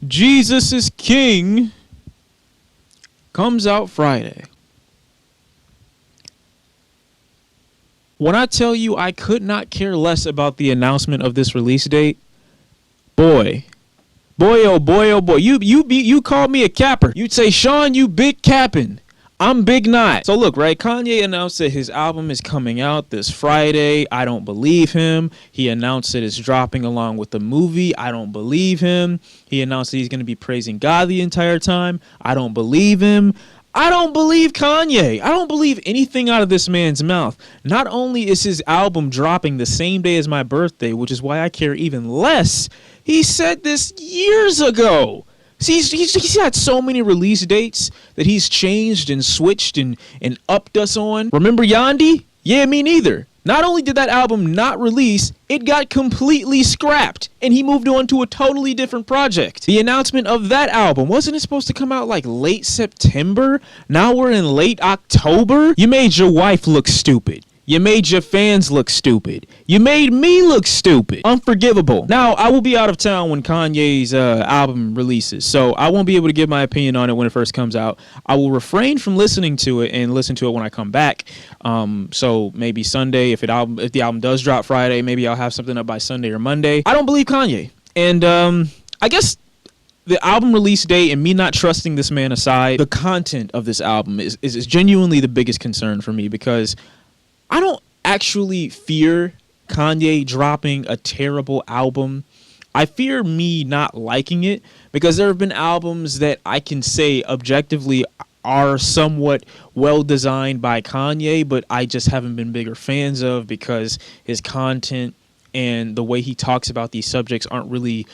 Jesus is King comes out Friday. When I tell you I could not care less about the announcement of this release date, boy, oh boy, you called me a capper. You'd say, Shawn, you big capping. I'm big not. So look, right, Kanye announced that his album is coming out this Friday. I don't believe him. He announced that it's dropping along with the movie. I don't believe him. He announced that he's going to be praising God the entire time. I don't believe him. I don't believe Kanye. I don't believe anything out of this man's mouth. Not only is his album dropping the same day as my birthday, which is why I care even less, he said this years ago. See, he's had so many release dates that he's changed and switched and upped us on. Remember Yandi? Yeah, me neither. Not only did that album not release, it got completely scrapped, and he moved on to a totally different project. The announcement of that album, wasn't it supposed to come out like late September? Now we're in late October? You made your wife look stupid. You made your fans look stupid. You made me look stupid. Unforgivable. Now, I will be out of town when Kanye's album releases, so I won't be able to give my opinion on it when it first comes out. I will refrain from listening to it and listen to it when I come back. So maybe Sunday, if the album does drop Friday, maybe I'll have something up by Sunday or Monday. I don't believe Kanye. And I guess the album release date and me not trusting this man aside, the content of this album is genuinely the biggest concern for me, because I don't actually fear Kanye dropping a terrible album. I fear me not liking it, because there have been albums that I can say objectively are somewhat well designed by Kanye, but I just haven't been bigger fans of because his content and the way he talks about these subjects aren't really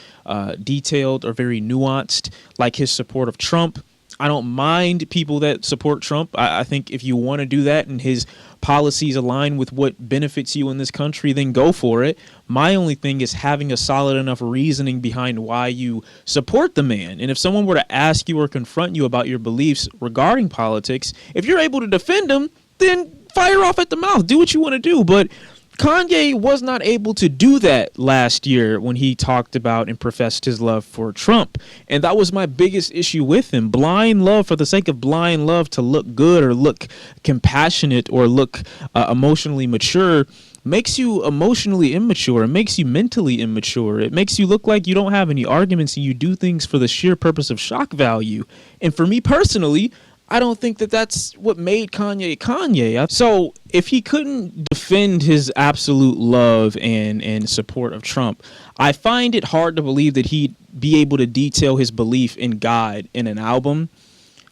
detailed or very nuanced, like his support of Trump. I don't mind people that support Trump. I think if you want to do that and his policies align with what benefits you in this country, then go for it. My only thing is having a solid enough reasoning behind why you support the man. And if someone were to ask you or confront you about your beliefs regarding politics, if you're able to defend them, then fire off at the mouth. Do what you want to do. But Kanye was not able to do that last year when he talked about and professed his love for Trump. And that was my biggest issue with him. Blind love for the sake of blind love, to look good or look compassionate or look emotionally mature, makes you emotionally immature. It makes you mentally immature. It makes you look like you don't have any arguments and you do things for the sheer purpose of shock value. And for me personally, I don't think that that's what made Kanye Kanye. So if he couldn't defend his absolute love and support of Trump, I find it hard to believe that he'd be able to detail his belief in God in an album.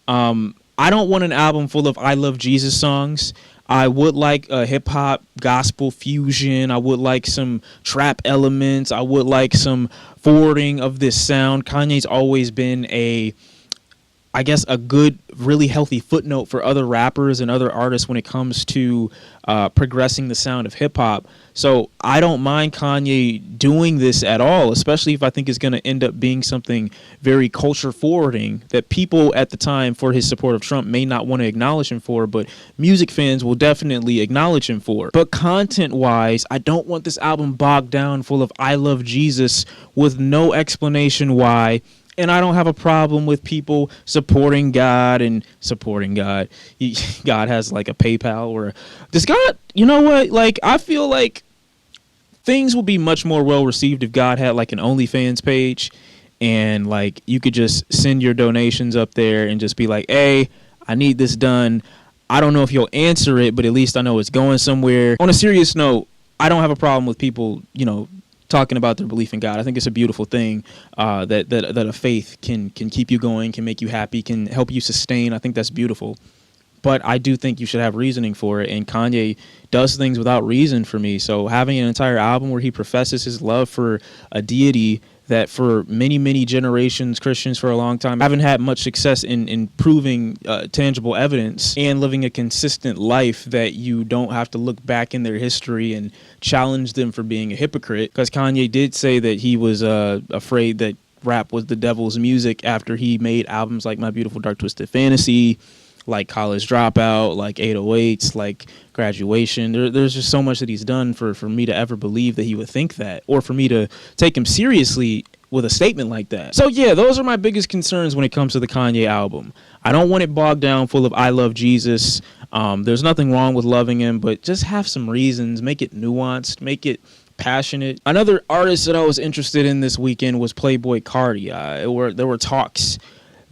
I don't want an album full of I Love Jesus songs. I would like a hip-hop gospel fusion. I would like some trap elements. I would like some forwarding of this sound. Kanye's always been I guess a good, really healthy footnote for other rappers and other artists when it comes to progressing the sound of hip-hop. So I don't mind Kanye doing this at all, especially if I think it's going to end up being something very culture-forwarding that people at the time for his support of Trump may not want to acknowledge him for, but music fans will definitely acknowledge him for. But content-wise, I don't want this album bogged down full of I Love Jesus with no explanation why. And I don't have a problem with people supporting God and supporting God. God has like a PayPal or does God, you know what? Like, I feel like things will be much more well received if God had like an OnlyFans page and like you could just send your donations up there and just be like, hey, I need this done. I don't know if you'll answer it, but at least I know it's going somewhere. On a serious note, I don't have a problem with people, talking about their belief in God. I think it's a beautiful thing that a faith can keep you going, can make you happy, can help you sustain. I think that's beautiful. But I do think you should have reasoning for it, and Kanye does things without reason for me. So having an entire album where he professes his love for a deity that for many, many generations, Christians for a long time haven't had much success in proving tangible evidence and living a consistent life that you don't have to look back in their history and challenge them for being a hypocrite. Because Kanye did say that he was afraid that rap was the devil's music after he made albums like My Beautiful Dark Twisted Fantasy, like College Dropout, like 808s, like Graduation. There's just so much that he's done for me to ever believe that he would think that, or for me to take him seriously with a statement like that. So yeah, those are my biggest concerns when it comes to the Kanye album. I don't want it bogged down full of I love Jesus. There's nothing wrong with loving him, but just have some reasons. Make it nuanced. Make it passionate. Another artist that I was interested in this weekend was Playboi Carti. There were talks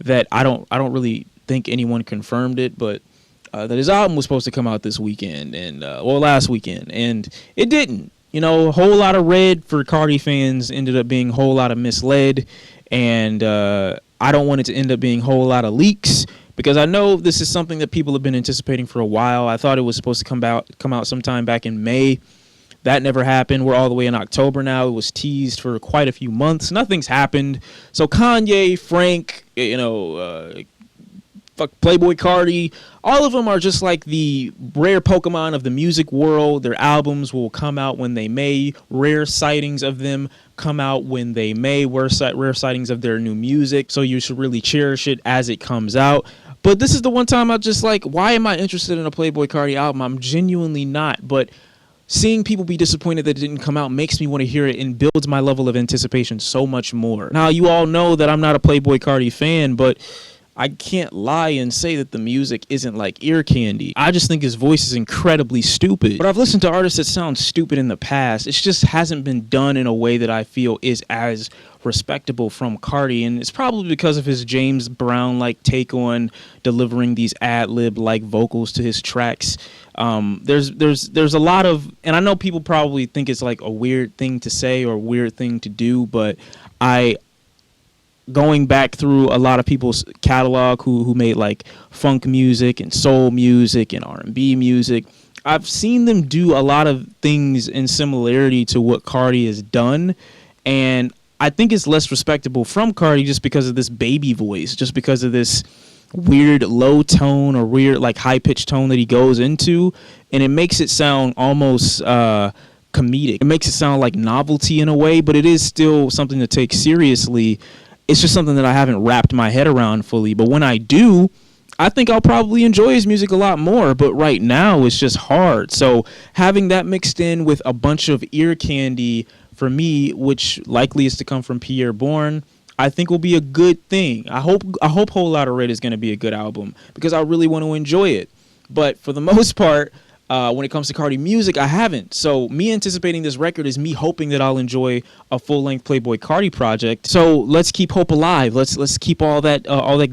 that I don't really think anyone confirmed it, but that his album was supposed to come out this weekend and last weekend, and it didn't. You know, a whole lot of red for Carti fans ended up being a whole lot of misled, and I don't want it to end up being a whole lot of leaks, because I know this is something that people have been anticipating for a while. I thought it was supposed to come out sometime back in May. That never happened. We're all the way in October now. It was teased for quite a few months. Nothing's happened. So Kanye, Frank, Playboi Carti, all of them are just like the rare Pokemon of the music world. Their albums will come out when they may. Rare sightings of them come out when they may. Rare sightings of their new music. So you should really cherish it as it comes out. But this is the one time I'm just like, why am I interested in a Playboi Carti album? I'm genuinely not. But seeing people be disappointed that it didn't come out makes me want to hear it and builds my level of anticipation so much more. Now, you all know that I'm not a Playboi Carti fan, but I can't lie and say that the music isn't like ear candy. I just think his voice is incredibly stupid. But I've listened to artists that sound stupid in the past. It just hasn't been done in a way that I feel is as respectable from Carti, and it's probably because of his James Brown-like take on delivering these ad-lib-like vocals to his tracks. There's a lot of, and I know people probably think it's like a weird thing to say or a weird thing to do, but going back through a lot of people's catalog who made like funk music and soul music and R&B music, I've seen them do a lot of things in similarity to what Carti has done, and I think it's less respectable from Carti just because of this baby voice, just because of this weird low tone or weird like high-pitched tone that he goes into, and it makes it sound almost comedic. It makes it sound like novelty in a way, but it is still something to take seriously. It's just something that I haven't wrapped my head around fully, but when I do, I think I'll probably enjoy his music a lot more, but right now it's just hard. So having that mixed in with a bunch of ear candy for me, which likely is to come from Pierre Bourne, I think will be a good thing. I hope Whole Lotta Red is going to be a good album because I really want to enjoy it. But for the most part, when it comes to Carti music, I haven't. So me anticipating this record is me hoping that I'll enjoy a full-length Playboi Carti project. So let's keep hope alive. Let's keep all that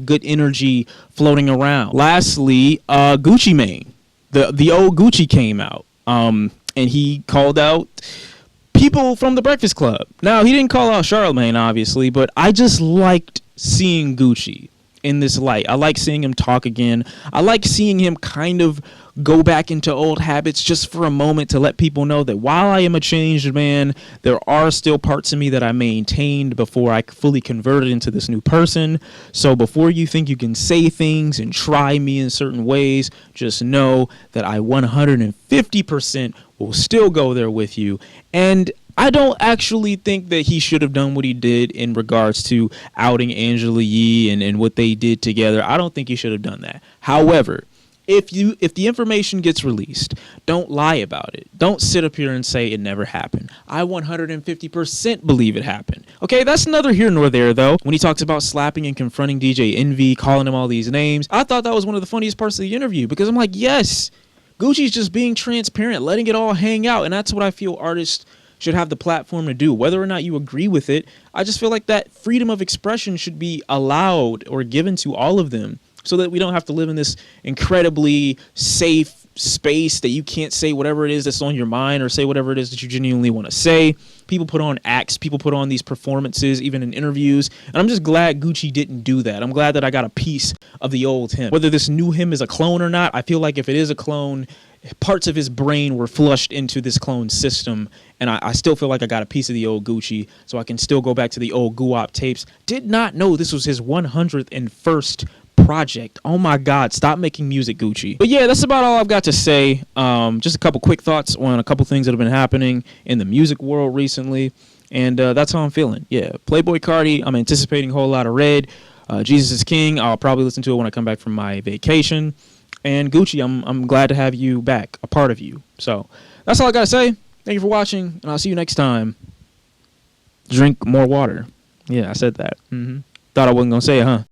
good energy floating around. Lastly, Gucci Mane, the old Gucci came out, and he called out people from the Breakfast Club. Now, he didn't call out Charlemagne, obviously, but I just liked seeing Gucci in this light. I like seeing him talk again. I like seeing him kind of go back into old habits just for a moment to let people know that while I am a changed man, there are still parts of me that I maintained before I fully converted into this new person. So before you think you can say things and try me in certain ways, just know that I 150% will still go there with you. And I don't actually think that he should have done what he did in regards to outing Angela Yee and what they did together. I don't think he should have done that. However, if the information gets released, don't lie about it. Don't sit up here and say it never happened. I 150% believe it happened. Okay, that's neither here nor there, though. When he talks about slapping and confronting DJ Envy, calling him all these names, I thought that was one of the funniest parts of the interview because I'm like, yes, Gucci's just being transparent, letting it all hang out, and that's what I feel artists should have the platform to do. Whether or not you agree with it, I just feel like that freedom of expression should be allowed or given to all of them so that we don't have to live in this incredibly safe space that you can't say whatever it is that's on your mind or say whatever it is that you genuinely want to say. People put on acts, people put on these performances, even in interviews, and I'm just glad Gucci didn't do that. I'm glad that I got a piece of the old him. Whether this new him is a clone or not, I feel like if it is a clone, parts of his brain were flushed into this clone system, and I still feel like I got a piece of the old Gucci, so I can still go back to the old Guwap tapes. Did not know this was his 101st project. Oh my God, stop making music, Gucci. But yeah, that's about all I've got to say. Just a couple quick thoughts on a couple things that have been happening in the music world recently, and that's how I'm feeling. Yeah, Playboi Carti, I'm anticipating Whole Lotta Red. Jesus is King, I'll probably listen to it when I come back from my vacation. And Gucci, I'm glad to have you back, a part of you. So that's all I gotta say. Thank you for watching, and I'll see you next time. Drink more water. Yeah, I said that. Thought I wasn't gonna say it, huh?